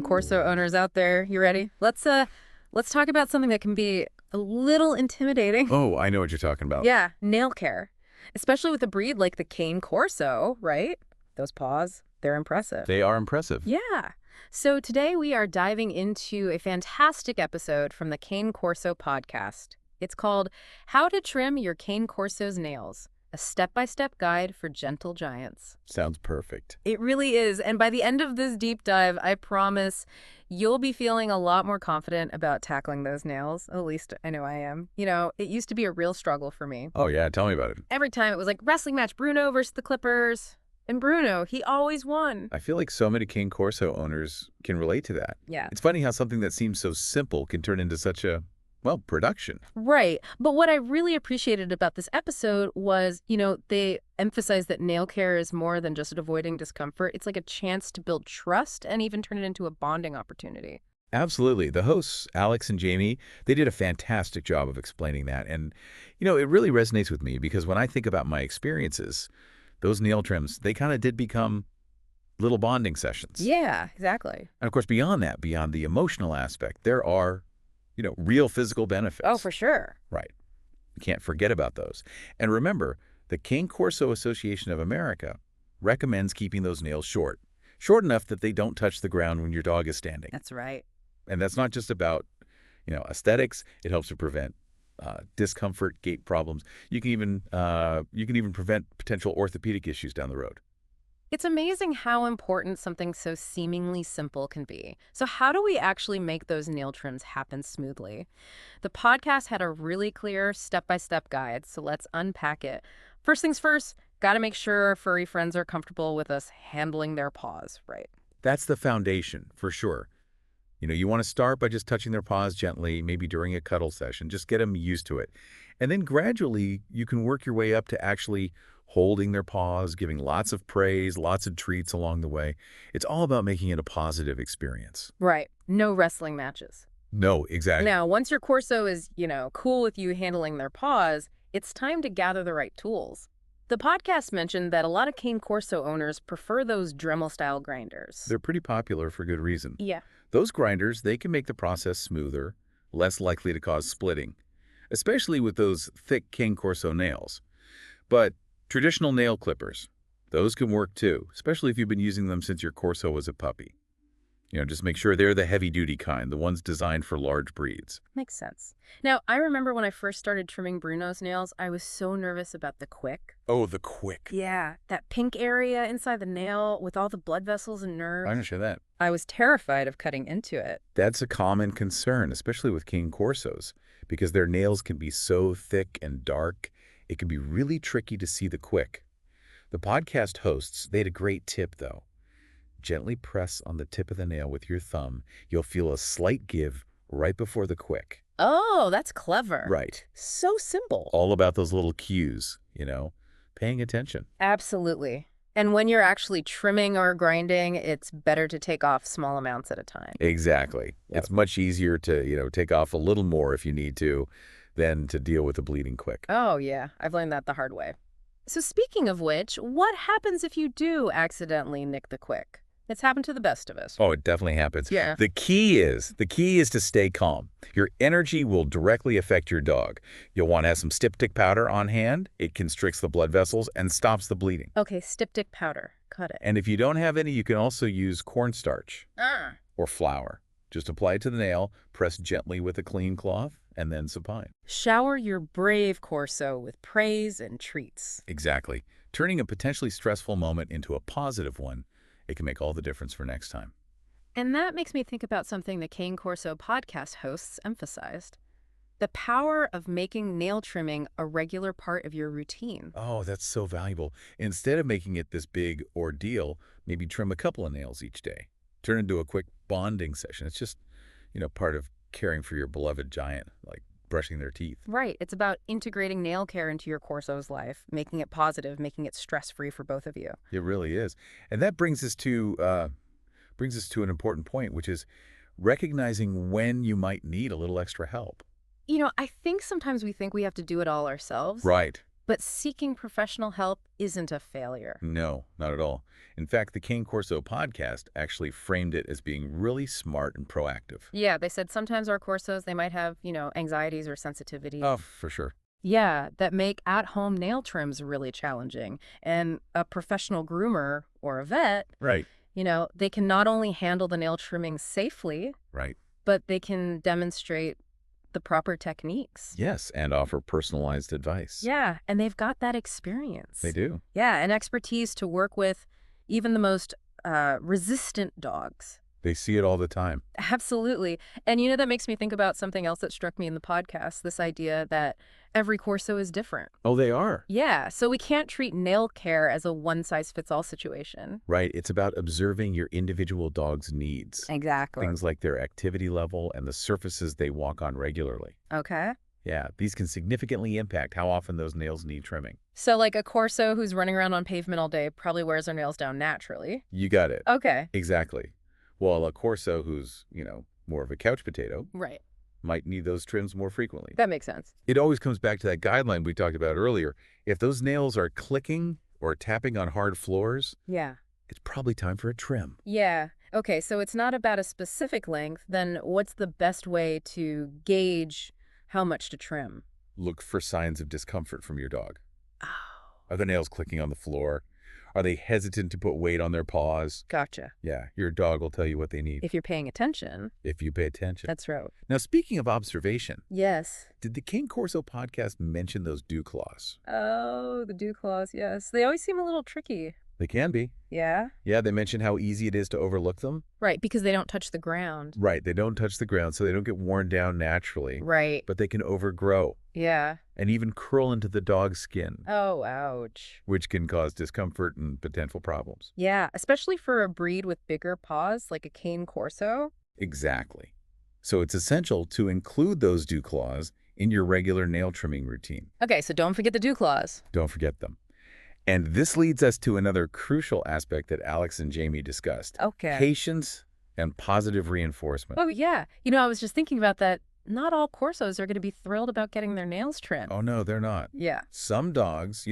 Corso owners out there. You ready? Let's talk about something that can be a little intimidating. Oh, I know what you're talking about. Yeah, nail care. Especially with a breed like the Cane Corso, right? Those paws, they're impressive. They are impressive. Yeah. So today we are diving into a fantastic episode from the Cane Corso podcast. It's called How to Trim Your Cane Corso's Nails, a step-by-step guide for gentle giants. Sounds perfect. It really is. And by the end of this deep dive, I promise you'll be feeling a lot more confident about tackling those nails. At least I know I am. You know, it used to be a real struggle for me. Oh, yeah. Tell me about it. Every time it was like wrestling match, Bruno versus the Clippers. And Bruno, he always won. I feel like so many Cane Corso owners can relate to that. Yeah. It's funny how something that seems so simple can turn into such a, well, production. Right. But what I really appreciated about this episode was, they emphasize that nail care is more than just avoiding discomfort. It's like a chance to build trust and even turn it into a bonding opportunity. Absolutely. The hosts, Alex and Jamie, they did a fantastic job of explaining that. And, it really resonates with me because when I think about my experiences, those nail trims, they kind of did become little bonding sessions. Yeah, exactly. And of course, beyond that, beyond the emotional aspect, there are, real physical benefits. Oh, for sure. Right. You can't forget about those. And remember, the Cane Corso Association of America recommends keeping those nails short enough that they don't touch the ground when your dog is standing. That's right. And that's not just about, aesthetics. It helps to prevent discomfort, gait problems. You can even prevent potential orthopedic issues down the road. It's amazing how important something so seemingly simple can be. So how do we actually make those nail trims happen smoothly? The podcast had a really clear step-by-step guide, so let's unpack it. First things first, got to make sure our furry friends are comfortable with us handling their paws, right? That's the foundation, for sure. You want to start by just touching their paws gently, maybe during a cuddle session. Just get them used to it. And then gradually, you can work your way up to actually holding their paws, giving lots of praise, lots of treats along the way. It's all about making it a positive experience. Right. No wrestling matches. No, exactly. Now, once your Corso is, cool with you handling their paws, it's time to gather the right tools. The podcast mentioned that a lot of Cane Corso owners prefer those Dremel-style grinders. They're pretty popular for good reason. Yeah. Those grinders, they can make the process smoother, less likely to cause splitting, especially with those thick Cane Corso nails. But traditional nail clippers, those can work too, especially if you've been using them since your Corso was a puppy. Just make sure they're the heavy-duty kind, the ones designed for large breeds. Makes sense. Now, I remember when I first started trimming Bruno's nails, I was so nervous about the quick. Oh, the quick. Yeah, that pink area inside the nail with all the blood vessels and nerves. I understand that. I was terrified of cutting into it. That's a common concern, especially with Cane Corsos, because their nails can be so thick and dark, it can be really tricky to see the quick. The podcast hosts, they had a great tip, though. Gently press on the tip of the nail with your thumb. You'll feel a slight give right before the quick. Oh, that's clever. Right. So simple. All about those little cues, paying attention. Absolutely. And when you're actually trimming or grinding, it's better to take off small amounts at a time. Exactly. Yep. It's much easier to, take off a little more if you need to than to deal with the bleeding quick. Oh, yeah. I've learned that the hard way. So speaking of which, what happens if you do accidentally nick the quick? It's happened to the best of us. Oh, it definitely happens. Yeah. The key is to stay calm. Your energy will directly affect your dog. You'll want to have some styptic powder on hand. It constricts the blood vessels and stops the bleeding. Okay, styptic powder. Cut it. And if you don't have any, you can also use cornstarch or flour. Just apply it to the nail, press gently with a clean cloth, and then supine. Shower your brave Corso with praise and treats. Exactly. Turning a potentially stressful moment into a positive one, it can make all the difference for next time. And that makes me think about something the Cane Corso podcast hosts emphasized. The power of making nail trimming a regular part of your routine. Oh, that's so valuable. Instead of making it this big ordeal, maybe trim a couple of nails each day. Turn it into a quick bonding session. It's just, part of caring for your beloved giant, like brushing their teeth. Right. It's about integrating nail care into your Corso's life, making it positive, making it stress-free for both of you. It really is. And that brings us to an important point, which is recognizing when you might need a little extra help. I think sometimes we think we have to do it all ourselves. Right. But seeking professional help isn't a failure. No, not at all. In fact, the Cane Corso podcast actually framed it as being really smart and proactive. Yeah, they said sometimes our Corsos, they might have, anxieties or sensitivities. Oh, for sure. Yeah, that make at-home nail trims really challenging. And a professional groomer or a vet, Right. they can not only handle the nail trimming safely, Right. but they can demonstrate the proper techniques. Yes, and offer personalized advice. Yeah, and they've got that experience. They do. Yeah, and expertise to work with even the most resistant dogs. They see it all the time. Absolutely. And that makes me think about something else that struck me in the podcast, this idea that every Corso is different. Oh, they are. Yeah, so we can't treat nail care as a one-size-fits-all situation. Right. It's about observing your individual dog's needs. Exactly. Things like their activity level and the surfaces they walk on regularly. Okay. Yeah, these can significantly impact how often those nails need trimming. So like a Corso who's running around on pavement all day probably wears their nails down naturally. You got it. Okay. Exactly. While a Corso who's, more of a couch potato Right. might need those trims more frequently. That makes sense. It always comes back to that guideline we talked about earlier. If those nails are clicking or tapping on hard floors, Yeah. it's probably time for a trim. Yeah. Okay, so it's not about a specific length. Then what's the best way to gauge how much to trim? Look for signs of discomfort from your dog. Oh, Are the nails clicking on the floor? Are they hesitant to put weight on their paws? gotcha. Yeah, your dog will tell you what they need If you're paying attention. if you pay attention. That's right. Now, speaking of observation, Yes. did the Cane Corso podcast mention those dew claws? Oh, the dew claws, yes. They always seem a little tricky. They can be. Yeah? Yeah, they mentioned how easy it is to overlook them. Right, because they don't touch the ground. Right, they don't touch the ground, so they don't get worn down naturally. Right. But they can overgrow Yeah. and even curl into the dog's skin, Oh, ouch. which can cause discomfort and potential problems. Yeah, especially for a breed with bigger paws like a Cane Corso. Exactly. So it's essential to include those dew claws in your regular nail trimming routine. Okay, so don't forget the dew claws. Don't forget them. And this leads us to another crucial aspect that Alex and Jamie discussed. Okay. Patience and positive reinforcement. Oh, yeah. I was just thinking about that. Not all Corsos are going to be thrilled about getting their nails trimmed. Oh, no, they're not. Yeah. Some dogs,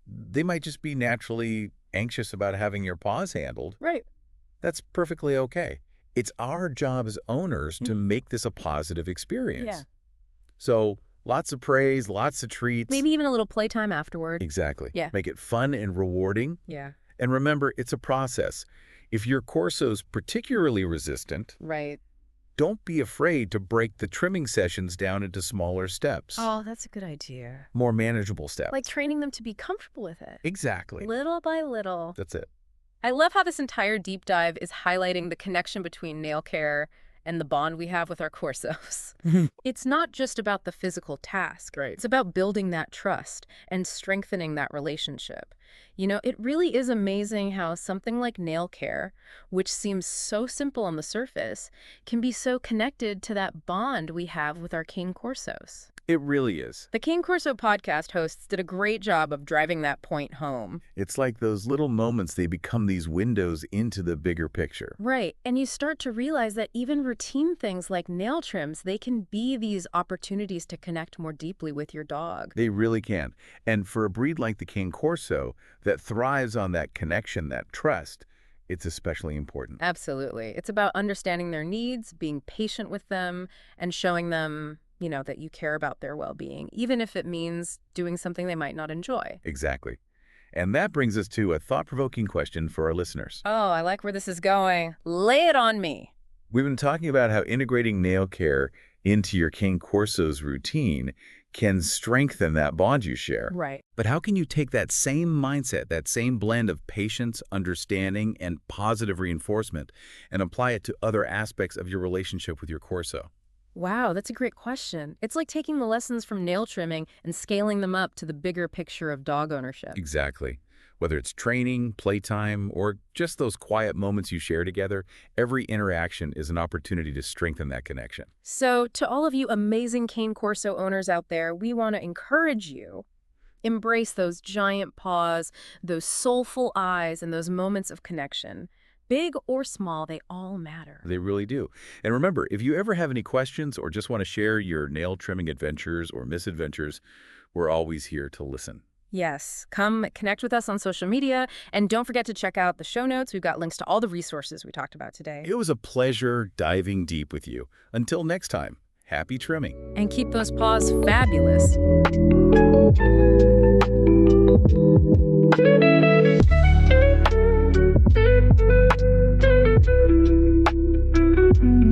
they might just be naturally anxious about having your paws handled. Right. That's perfectly okay. It's our job as owners to make this a positive experience. Yeah. So lots of praise, lots of treats. Maybe even a little playtime afterward. Exactly. Yeah. Make it fun and rewarding. Yeah. And remember, it's a process. If your Corso's particularly resistant, Right. don't be afraid to break the trimming sessions down into smaller steps. Oh, that's a good idea. More manageable steps. Like training them to be comfortable with it. Exactly. Little by little. That's it. I love how this entire deep dive is highlighting the connection between nail care and the bond we have with our Corsos. It's not just about the physical task. Right. It's about building that trust and strengthening that relationship. It really is amazing how something like nail care, which seems so simple on the surface, can be so connected to that bond we have with our Cane Corsos. It really is. The Cane Corso podcast hosts did a great job of driving that point home. It's like those little moments, they become these windows into the bigger picture. Right, and you start to realize that even routine things like nail trims, they can be these opportunities to connect more deeply with your dog. They really can. And for a breed like the Cane Corso that thrives on that connection, that trust, it's especially important. Absolutely. It's about understanding their needs, being patient with them, and showing them, that you care about their well-being, even if it means doing something they might not enjoy. Exactly. And that brings us to a thought-provoking question for our listeners. Oh, I like where this is going. Lay it on me. We've been talking about how integrating nail care into your Cane Corso's routine can strengthen that bond you share. Right. But how can you take that same mindset, that same blend of patience, understanding, and positive reinforcement, and apply it to other aspects of your relationship with your Corso? Wow, that's a great question. It's like taking the lessons from nail trimming and scaling them up to the bigger picture of dog ownership. Exactly. Whether it's training, playtime, or just those quiet moments you share together, every interaction is an opportunity to strengthen that connection. So, to all of you amazing Cane Corso owners out there, we want to encourage you. Embrace those giant paws, those soulful eyes, and those moments of connection. Big or small, they all matter. They really do. And remember, if you ever have any questions or just want to share your nail trimming adventures or misadventures, we're always here to listen. Yes, come connect with us on social media, and don't forget to check out the show notes. We've got links to all the resources we talked about today. It was a pleasure diving deep with you. Until next time, happy trimming. And keep those paws fabulous.